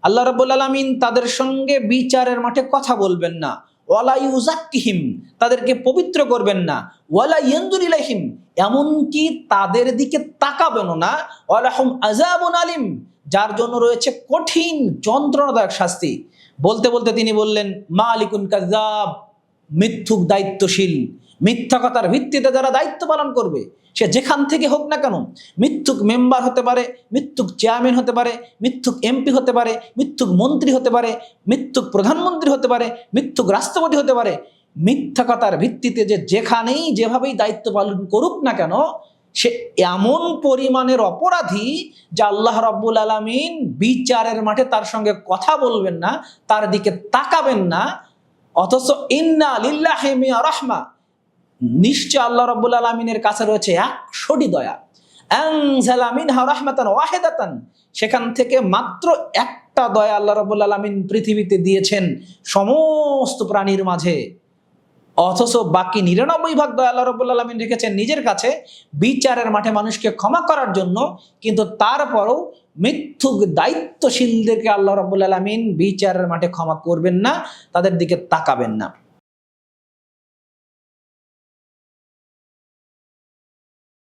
আল্লাহ রাব্বুল আলামিন তাদের সঙ্গে বিচারের মাঠে কথা বলবেন না, ওয়ালা ইউজাক্কিহিম, তাদেরকে পবিত্র করবেন না, ওয়ালা ইয়ানজুর ইলাইহিম, এমনকি তাদের দিকে তাকাবেনও না, ওয়ালাহুম আযাবুন আলিম, যার জন্য রয়েছে কঠিন যন্ত্রণাদায়ক শাস্তি। বলতে বলতে তিনি বললেন মালিকুন কাযযাব, মিথ্যুক দায়িত্বশীল, মিথ্যা কথার ভিত্তিতে যারা দায়িত্ব পালন করবে, সে যেখান থেকে হোক না কেন, মিথ্যুক মেম্বার হতে পারে, মিথ্যুক চেয়ারম্যান হতে পারে, মিথ্যুক এমপি হতে পারে, মিথ্যুক মন্ত্রী হতে পারে, মিথ্যুক প্রধানমন্ত্রী হতে পারে, মিথ্যুক রাষ্ট্রপতি হতে পারে, মিথ্যা কথার ভিত্তিতে যে যেখানেই যেভাবেই দায়িত্ব পালন করুক না কেন, সে এমন পরিমাণের অপরাধী যা আল্লাহ রাব্বুল আলামিন বিচারের মাঠে তার সঙ্গে কথা বলবেন না, তার দিকে তাকাবেন না। অথচ ইন্না লিল্লাহি মিয়া রাহমা, নিশ্চয় আল্লাহ রাব্বুল আলামিনের কাছে রয়েছে 100টি দয়া। আনজালা মিনহা রাহমাতান ওয়াহিদাতান, সেখান থেকে মাত্র একটা দয়া আল্লাহ রাব্বুল আলামিন পৃথিবীতে দিয়েছেন সমস্ত প্রাণীর মাঝে। অথচ বাকি 99 ভাগ দয়া আল্লাহ রাব্বুল আলামিন রেখেছেন নিজের কাছে বিচারের মাঠে মানুষকে ক্ষমা করার জন্য। কিন্তু তারপরও মিথ্যুক দায়িত্বশীলদেরকে আল্লাহ রাব্বুল আলামিন বিচারের মাঠে ক্ষমা করবেন না, তাদের দিকে তাকাবেন না।